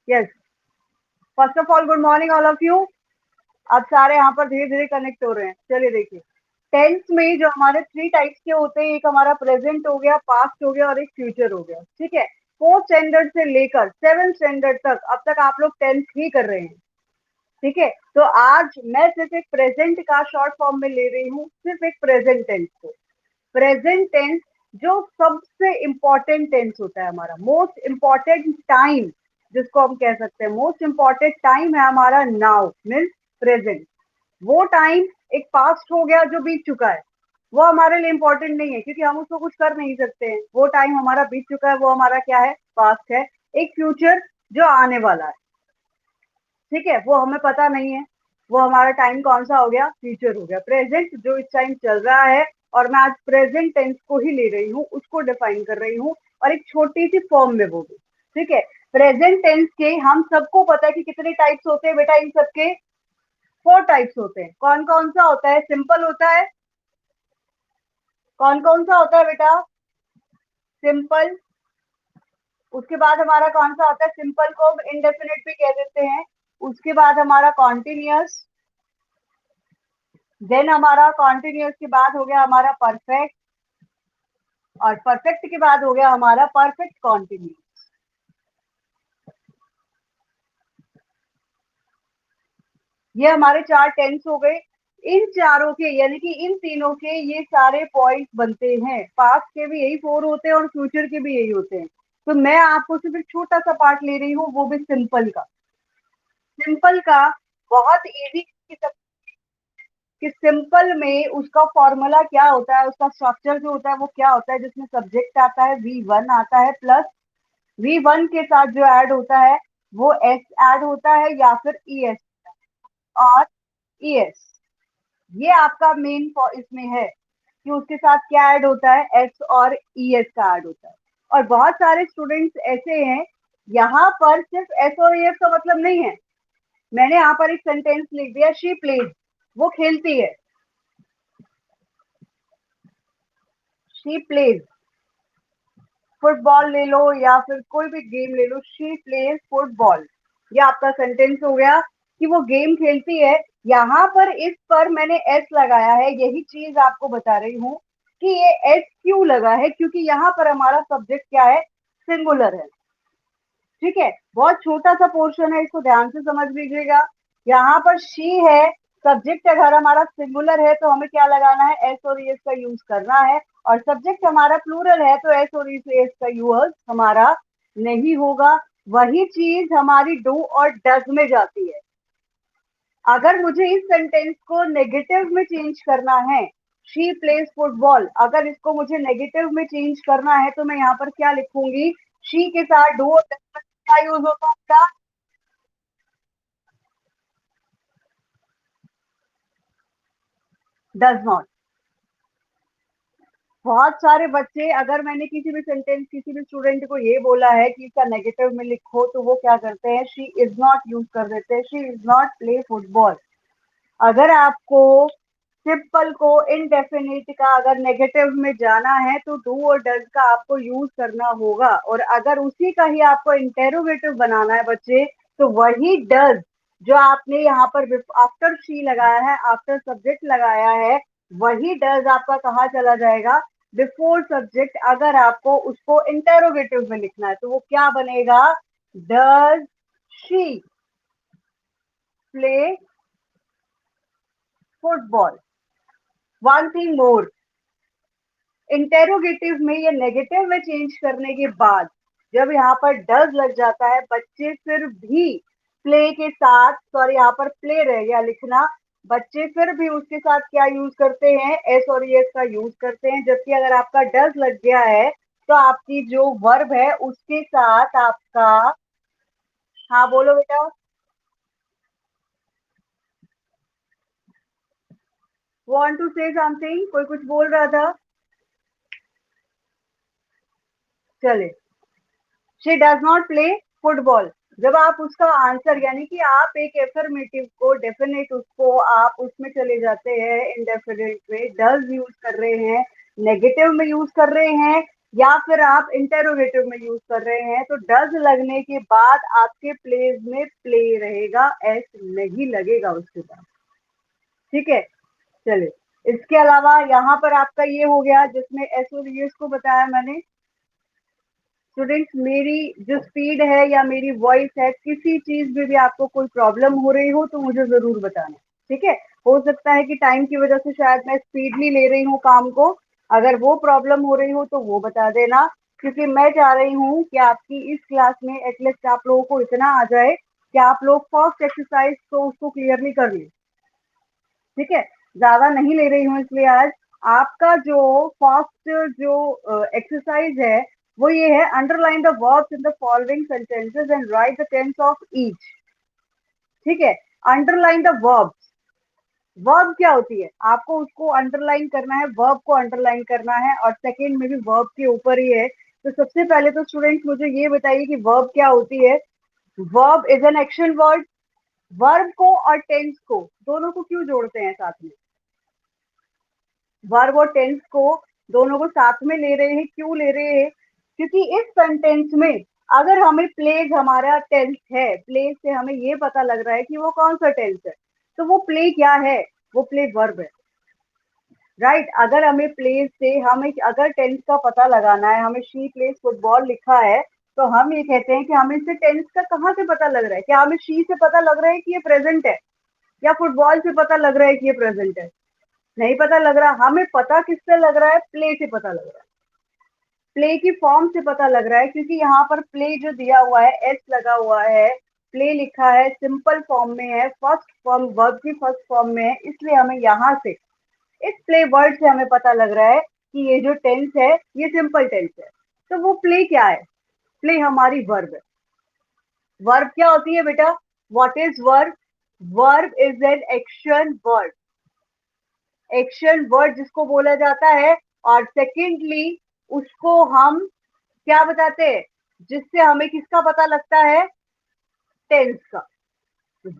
Yes, first of all good morning all of you. अब सारे यहाँ पर धीरे धीरे कनेक्ट हो रहे हैं। चलिए देखिए, टेंस में जो हमारे थ्री टाइप्स के होते हैं, एक हमारा प्रेजेंट हो गया, पास्ट हो गया और एक फ्यूचर हो गया। ठीक है, फोर्थ स्टैंडर्ड से लेकर सेवन स्टैंडर्ड तक अब तक आप लोग टेंस ही कर रहे हैं। ठीक है, तो आज मैं सिर्फ एक प्रेजेंट का शॉर्ट फॉर्म में ले रही हूँ, सिर्फ एक प्रेजेंट टेंस को। प्रेजेंट टेंस जो सबसे इंपॉर्टेंट टेंस होता है, हमारा मोस्ट इंपॉर्टेंट टाइम जिसको हम कह सकते हैं, मोस्ट इंपॉर्टेंट टाइम है हमारा नाउ मीन्स प्रेजेंट। वो टाइम एक पास्ट हो गया जो बीत चुका है, वो हमारे लिए इंपॉर्टेंट नहीं है क्योंकि हम उसको कुछ कर नहीं सकते हैं। वो टाइम हमारा बीत चुका है, वो हमारा क्या है, पास्ट है। एक फ्यूचर जो आने वाला है, ठीक है, वो हमें पता नहीं है, वो हमारा टाइम कौन सा हो गया, फ्यूचर हो गया। प्रेजेंट जो इस टाइम चल रहा है, और मैं आज प्रेजेंट टेंस को ही ले रही हूँ, उसको डिफाइन कर रही हूँ, और एक छोटी सी फॉर्म में वो भी। ठीक है, प्रेजेंट टेंस के हम सबको पता है कि कितने टाइप्स होते हैं बेटा, इन सबके फोर टाइप्स होते हैं। कौन कौन सा होता है, सिंपल होता है, कौन कौन सा होता है बेटा, सिंपल। उसके बाद हमारा कौन सा होता है, सिंपल को इंडेफिनिट भी कह देते हैं। उसके बाद हमारा कॉन्टिन्यूअस, देन हमारा कॉन्टिन्यूअस के बाद हो गया हमारा परफेक्ट, और परफेक्ट के बाद हो गया हमारा परफेक्ट कॉन्टिन्यूअस। ये हमारे चार टेंस हो गए। इन चारों के यानी कि इन तीनों के ये सारे पॉइंट्स बनते हैं। पास्ट के भी यही फोर होते हैं और फ्यूचर के भी यही होते हैं। तो मैं आपको सिर्फ एक छोटा सा पार्ट ले रही हूँ, वो भी सिंपल का। सिंपल का बहुत इजी कि सिंपल में उसका फॉर्मूला क्या होता है, उसका स्ट्रक्चर जो होता है वो क्या होता है, जिसमें सब्जेक्ट आता है V1 आता है, प्लस V1 के साथ जो ऐड होता है वो S ऐड होता है या फिर ES और ES। ये आपका मेन इसमें है कि उसके साथ क्या ऐड होता है, S और ES का ऐड होता है। और बहुत सारे स्टूडेंट्स ऐसे हैं, यहाँ पर सिर्फ S और ES का मतलब नहीं है। मैंने यहाँ पर एक सेंटेंस लिख दिया, शी प्लेज, वो खेलती है, शी प्लेज। फुटबॉल ले लो या फिर कोई भी गेम ले लो, शी प्लेज फुटबॉल, ये आपका सेंटेंस हो गया कि वो गेम खेलती है। यहाँ पर इस पर मैंने एस लगाया है, यही चीज आपको बता रही हूँ कि ये एस क्यों लगा है, क्योंकि यहाँ पर हमारा सब्जेक्ट क्या है, सिंगुलर है। ठीक है, बहुत छोटा सा पोर्शन है, इसको ध्यान से समझ लीजिएगा। यहाँ पर शी है, सब्जेक्ट अगर हमारा सिंगुलर है तो हमें क्या लगाना है, एस और एस का यूज करना है। और सब्जेक्ट हमारा प्लूरल है तो एस और एस का यूज हमारा नहीं होगा। वही चीज हमारी डू और डज में जाती है। अगर मुझे इस सेंटेंस को नेगेटिव में चेंज करना है, शी प्लेज फुटबॉल, अगर इसको मुझे नेगेटिव में चेंज करना है तो मैं यहाँ पर क्या लिखूंगी, शी के साथ डू और डज क्या यूज होता है, डज नॉट। बहुत सारे बच्चे, अगर मैंने किसी भी सेंटेंस किसी भी स्टूडेंट को ये बोला है कि इसका नेगेटिव में लिखो, तो वो क्या करते हैं, शी इज नॉट यूज कर देते हैं, she is not play football. अगर आपको सिंपल को इनडेफिनिट का अगर नेगेटिव में जाना है तो डू और डज का आपको यूज करना होगा। और अगर उसी का ही आपको इंटेरोगेटिव बनाना है बच्चे, तो वही डज जो आपने यहाँ पर आफ्टर शी लगाया है, आफ्टर सब्जेक्ट लगाया है, वही डज आपका कहाँ चला जाएगा, बिफोर सब्जेक्ट। अगर आपको उसको इंटेरोगेटिव में लिखना है तो वो क्या बनेगा, does she play football. One thing more, interrogative में या नेगेटिव में चेंज करने के बाद जब यहाँ पर डज लग जाता है, बच्चे फिर भी प्ले के साथ, सॉरी यहाँ पर प्ले रह गया लिखना, बच्चे फिर भी उसके साथ क्या यूज करते हैं, एस और एस का यूज करते हैं। जबकि अगर आपका डज लग गया है तो आपकी जो वर्ब है उसके साथ आपका, हाँ बोलो बेटा, वांट टू से समथिंग, कोई कुछ बोल रहा था, चले। She does not play football, जब आप उसका आंसर यानी कि आप एक एफर्मेटिव को डेफिनेट उसको आप उसमें चले जाते हैं, इंडेफिनेट में डज यूज कर रहे हैं, नेगेटिव में यूज कर रहे हैं, या फिर आप इंटेरोगेटिव में यूज कर रहे हैं तो डज लगने के बाद आपके प्लेस में प्ले रहेगा, एस नहीं लगेगा उसके बाद। ठीक है, चलिए इसके अलावा यहाँ पर आपका ये हो गया जिसमें एस और यूएस को बताया मैंने। स्टूडेंट्स, मेरी जो स्पीड है या मेरी वॉइस है, किसी चीज में भी आपको कोई प्रॉब्लम हो रही हो तो मुझे जरूर बताना। ठीक है, हो सकता है कि टाइम की वजह से शायद मैं स्पीडली ले रही हूँ काम को, अगर वो प्रॉब्लम हो रही हो तो वो बता देना, क्योंकि मैं चाह रही हूँ कि आपकी इस क्लास में एटलीस्ट आप लोगों को इतना आ जाए कि आप लोग फर्स्ट एक्सरसाइज तो उसको क्लियरली कर लें। ठीक है, ज्यादा नहीं ले रही हूँ इसलिए आज आपका जो फर्स्ट जो एक्सरसाइज है वो ये है, underline the verbs in the following sentences and write the tense of each. ठीक है, अंडरलाइन द वर्ब्स। वर्ब क्या होती है, आपको उसको अंडरलाइन करना है, वर्ब को अंडरलाइन करना है, और सेकंड में भी वर्ब के ऊपर ही है। तो सबसे पहले तो स्टूडेंट्स मुझे ये बताइए कि वर्ब क्या होती है। Verb is an action word. Verb को और टेंस को दोनों को क्यों जोड़ते हैं साथ में, वर्ब और टेंस को दोनों को साथ में ले रहे हैं, क्यों ले रहे हैं, क्योंकि इस सेंटेंस में अगर हमें प्लेज हमारा टेंस है, प्लेज से हमें ये पता लग रहा है कि वो कौन सा टेंस है, तो वो प्ले क्या है, वो प्ले वर्ब है। राइट, अगर हमें प्लेज से हमें अगर टेंस का पता लगाना है, हमें शी प्लेज फुटबॉल लिखा है, तो हम ये कहते हैं कि हमें इससे टेंस का कहाँ से पता लग रहा है, क्या हमें शी से पता लग रहा है कि ये प्रेजेंट है, या फुटबॉल से पता लग रहा है कि ये प्रेजेंट है, नहीं पता लग रहा, हमें पता किससे लग रहा है, प्ले से पता लग रहा है, प्ले की फॉर्म से पता लग रहा है, क्योंकि यहाँ पर प्ले जो दिया हुआ है एस लगा हुआ है, प्ले लिखा है, सिंपल फॉर्म में है, फर्स्ट फॉर्म वर्ब की फर्स्ट फॉर्म में है, इसलिए हमें यहाँ से इस प्ले वर्ड से हमें पता लग रहा है कि ये जो टेंस है ये सिंपल टेंस है। तो वो प्ले क्या है, प्ले हमारी वर्ब है। वर्ब क्या होती है बेटा, what is verb, verb is an action word, action word जिसको बोला जाता है, और सेकेंडली उसको हम क्या बताते हैं, जिससे हमें किसका पता लगता है, टेंस का।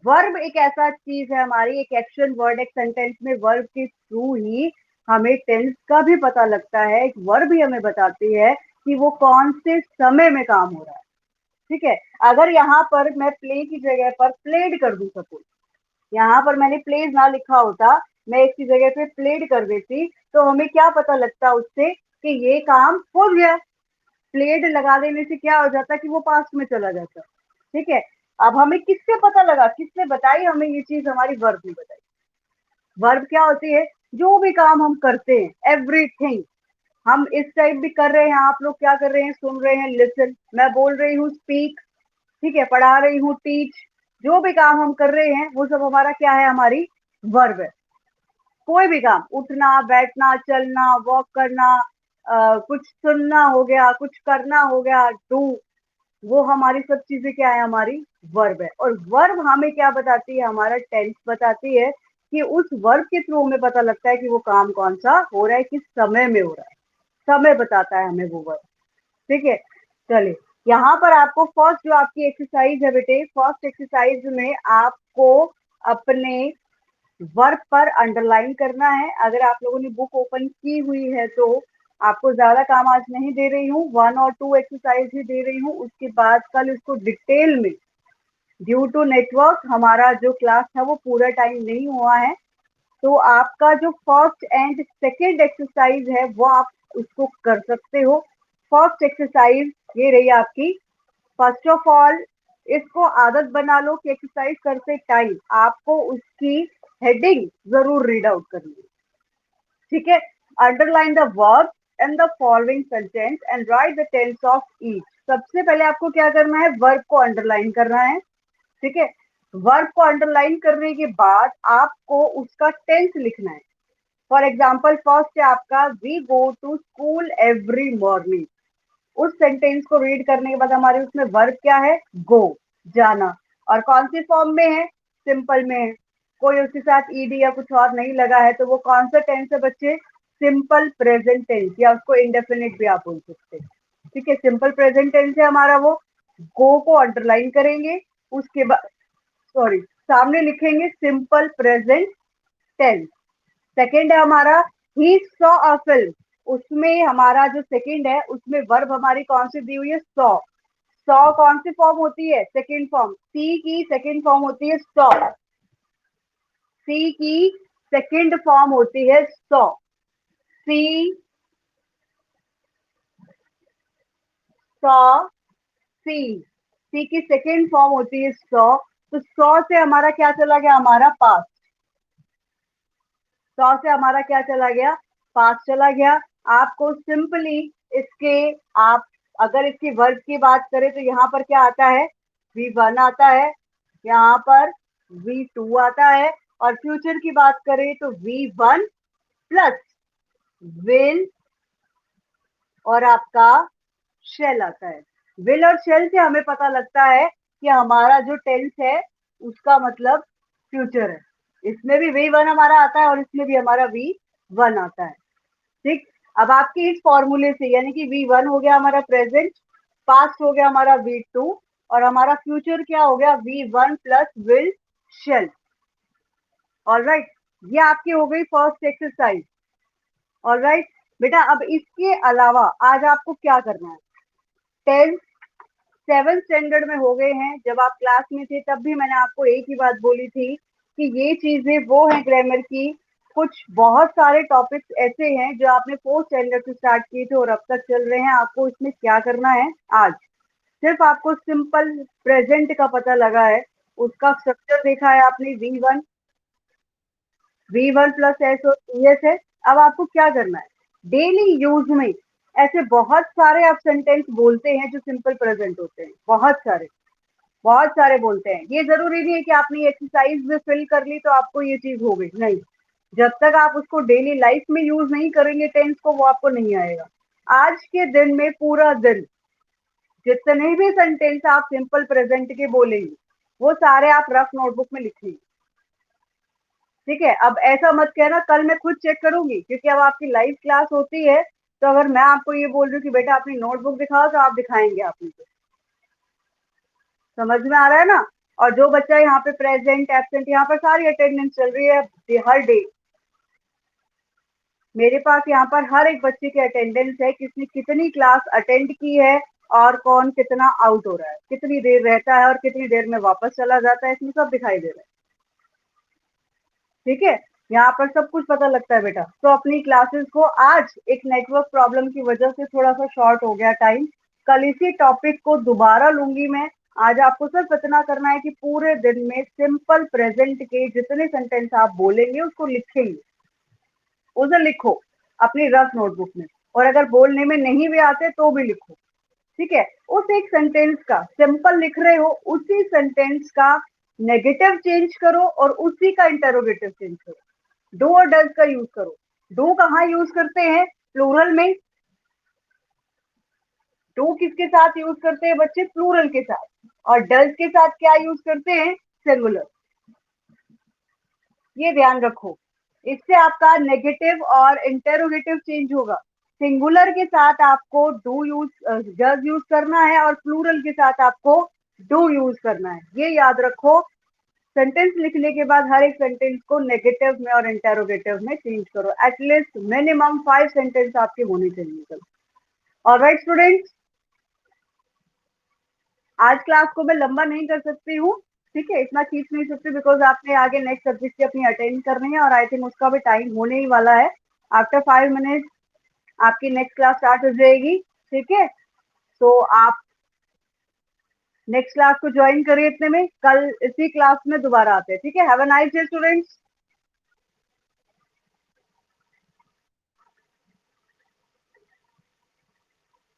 वर्ब एक ऐसा चीज है हमारी, एक एक्शन वर्ड, एक सेंटेंस में वर्ब के थ्रू ही हमें टेंस का भी पता लगता है, एक वर्ब ही हमें बताती है कि वो कौन से समय में काम हो रहा है। ठीक है, अगर यहाँ पर मैं प्ले की जगह पर प्लेड कर दूं, सपोज यहाँ पर मैंने प्लेज ना लिखा होता, मैं इसकी जगह पे प्लेड कर देती, तो हमें क्या पता लगता उससे कि ये काम हो गया। प्लेड लगा देने से क्या हो जाता कि वो पास्ट में चला जाता। ठीक है, अब हमें किससे पता लगा, किसने बताई हमें ये चीज, हमारी वर्ब ने बताई। वर्ब क्या होती है, जो भी काम हम करते हैं, एवरीथिंग, हम इस टाइप भी कर रहे हैं, आप लोग क्या कर रहे हैं, सुन रहे हैं, लिसन, मैं बोल रही हूँ, स्पीक, ठीक है, पढ़ा रही हूँ, टीच, जो भी काम हम कर रहे हैं वो सब हमारा क्या है, हमारी वर्ब है। कोई भी काम, उठना बैठना चलना वॉक करना, कुछ सुनना हो गया, कुछ करना हो गया, डू, वो हमारी सब चीजें क्या है, हमारी वर्ब है। और वर्ब हमें क्या बताती है, हमारा टेंस बताती है, कि उस वर्ब के थ्रू हमें पता लगता है कि वो काम कौन सा हो रहा है, किस समय में हो रहा है, समय बताता है हमें वो वर्ब। ठीक है, चलिए यहाँ पर आपको फर्स्ट जो आपकी एक्सरसाइज है बेटे, फर्स्ट एक्सरसाइज में आपको अपने वर्ब पर अंडरलाइन करना है। अगर आप लोगों ने बुक ओपन की हुई है तो आपको ज्यादा काम आज नहीं दे रही हूँ, 1 और 2 एक्सरसाइज ही दे रही हूँ, उसके बाद कल इसको डिटेल में, ड्यू टू नेटवर्क हमारा जो क्लास था वो पूरा टाइम नहीं हुआ है, तो आपका जो फर्स्ट एंड सेकेंड एक्सरसाइज है वो आप उसको कर सकते हो। फर्स्ट एक्सरसाइज ये रही आपकी। फर्स्ट ऑफ ऑल इसको आदत बना लो कि एक्सरसाइज करते टाइम आपको उसकी हेडिंग जरूर रीड आउट करनी है। ठीक है, underline the verb and the following sentence and write the tense of each. सबसे पहले आपको क्या करना है, वर्ब को अंडरलाइन करना है। ठीक है, वर्ब को अंडरलाइन करने के बाद आपको उसका टेंस लिखना है। फॉर एग्जाम्पल फर्स्ट है आपका, we go to school every morning. उस सेंटेंस को रीड करने के बाद हमारे उसमें वर्ब क्या है, गो, जाना, और कौन सी फॉर्म में है, सिंपल में है, कोई उसके साथ ईडी या कुछ और नहीं लगा है, तो वो कौन सा टेंस है बच्चे, सिंपल प्रेजेंट टेंस, या उसको इंडेफिनिट भी आप बोल सकते हैं। ठीक है, सिंपल प्रेजेंट टेंस है हमारा वो। गो को अंडरलाइन करेंगे, उसके बाद सॉरी सामने लिखेंगे सिंपल प्रेजेंट टेंस। सेकेंड है हमारा, ही सॉ अ फिल्म। उसमें हमारा जो सेकंड है उसमें वर्ब हमारी कौन सी दी हुई है? सॉ। सॉ कौन सी फॉर्म होती है? Second form. सी की सेकंड फॉर्म होती है सॉ। सी की सेकंड फॉर्म होती है सॉ। सी सॉ सी। सी की सेकेंड फॉर्म होती है सॉ। तो सॉ से हमारा क्या चला गया? हमारा पास्ट। सॉ से हमारा क्या चला गया? पास्ट चला गया। आपको सिंपली इसके आप अगर इसकी वर्ब की बात करें तो यहाँ पर क्या आता है? V1 आता है, यहाँ पर V2 आता है, और फ्यूचर की बात करें तो V1 प्लस विल और आपका शेल आता है। विल और शेल से हमें पता लगता है कि हमारा जो टेंस है उसका मतलब फ्यूचर है। इसमें भी V1 हमारा आता है और इसमें भी हमारा V1 आता है। ठीक। अब आपके इस फॉर्मूले से यानी कि V1 हो गया हमारा प्रेजेंट, पास्ट हो गया हमारा V2, और हमारा फ्यूचर क्या हो गया? V1 plus will shell. Alright, ये आपकी हो गई फर्स्ट एक्सरसाइज। ऑलराइट बेटा, अब इसके अलावा आज आपको क्या करना है? टेंथ 7th स्टैंडर्ड में हो गए हैं, जब आप क्लास में थे तब भी मैंने आपको एक ही बात बोली थी कि ये चीजें वो हैं ग्रामर की। कुछ बहुत सारे टॉपिक्स ऐसे हैं जो आपने 4th स्टैंडर्ड से स्टार्ट किए थे और अब तक चल रहे हैं। आपको इसमें क्या करना है आज? सिर्फ आपको सिंपल प्रेजेंट का पता लगा है, उसका स्ट्रक्चर देखा है आपने, V1 प्लस एस और एस है। अब आपको क्या करना है? डेली यूज में ऐसे बहुत सारे आप सेंटेंस बोलते हैं जो सिंपल प्रेजेंट होते हैं, बहुत सारे बोलते हैं। ये जरूरी नहीं है कि आपने ये एक्सरसाइज में फिल कर ली तो आपको ये चीज हो गई, नहीं। जब तक आप उसको डेली लाइफ में यूज नहीं करेंगे टेंस को, वो आपको नहीं आएगा। आज के दिन में पूरा दिन जितने भी सेंटेंस आप सिंपल प्रेजेंट के बोलेंगे वो सारे आप रफ नोटबुक में लिखेंगे। ठीक है, अब ऐसा मत कहना कल मैं खुद चेक करूंगी, क्योंकि अब आपकी लाइव क्लास होती है। तो अगर मैं आपको ये बोल रही हूँ कि बेटा अपनी नोटबुक दिखाओ तो आप दिखाएंगे आप मुझे। समझ में आ रहा है ना? और जो बच्चा यहाँ पे प्रेजेंट एब्सेंट, यहाँ पर सारी अटेंडेंस चल रही है हर डे। मेरे पास यहाँ पर हर एक बच्चे की अटेंडेंस है, किसने कितनी क्लास अटेंड की है और कौन कितना आउट हो रहा है, कितनी देर रहता है और कितनी देर में वापस चला जाता है, इसमें सब दिखाई दे रहा है। ठीक है, यहाँ पर सब कुछ पता लगता है बेटा। तो अपनी क्लासेस को आज एक नेटवर्क प्रॉब्लम की वजह से थोड़ा सा शॉर्ट हो गया टाइम। कल इसी टॉपिक को दोबारा लूंगी मैं। आज आपको सिर्फ इतना करना है कि पूरे दिन में सिंपल प्रेजेंट के जितने सेंटेंस आप बोलेंगे उसको लिखेंगे, उसे लिखो अपनी रफ नोटबुक में। और अगर बोलने में नहीं भी आते तो भी लिखो। ठीक है, उस एक सेंटेंस का सिंपल लिख रहे हो, उसी सेंटेंस का नेगेटिव चेंज करो और उसी का इंटरोगेटिव चेंज करो। डू और डज का यूज करो। डू कहाँ यूज करते हैं? प्लूरल में। डू किसके साथ यूज करते हैं बच्चे? प्लूरल के साथ। और डज के साथ क्या यूज करते हैं? सिंगुलर। ये ध्यान रखो, इससे आपका नेगेटिव और इंटेरोगेटिव चेंज होगा। सिंगुलर के साथ आपको डू यूज डज यूज करना है और प्लूरल के साथ आपको डू यूज करना है। ये याद रखो। सेंटेंस लिखने के बाद हर एक सेंटेंस को नेगेटिव में और इंटेरोगेटिव में चेंज करो। एटलीस्ट मिनिमम 5 सेंटेंस आपके होने चाहिए। ऑलराइट स्टूडेंट्स, आज क्लास को मैं लंबा नहीं कर सकती हूँ। ठीक है, इतना खींच नहीं सकती बिकॉज आपने आगे नेक्स्ट सब्जेक्ट की अपनी अटेंड करनी है और आई थिंक उसका भी टाइम होने ही वाला है। आफ्टर 5 मिनट आपकी नेक्स्ट क्लास स्टार्ट हो जाएगी। ठीक है, तो आप नेक्स्ट क्लास को ज्वाइन करिए। इतने में कल इसी क्लास में दोबारा आते हैं। ठीक है, have a nice day students.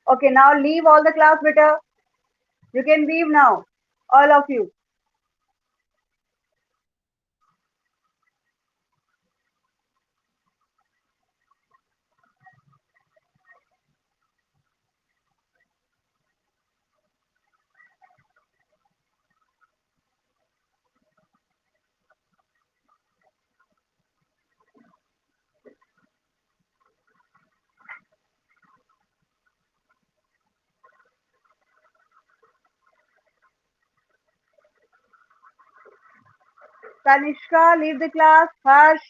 Okay, now leave all the class beta. You can leave now, all of you. Tanishka, leave the class. Harsh,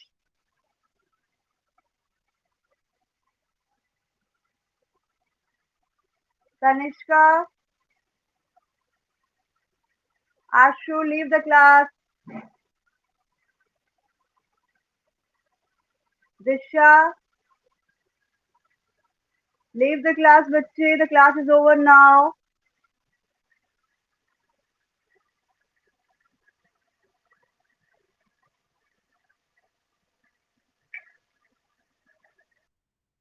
Tanishka, Ashu, leave the class. Disha, leave the class, बच्चे. The class is over now.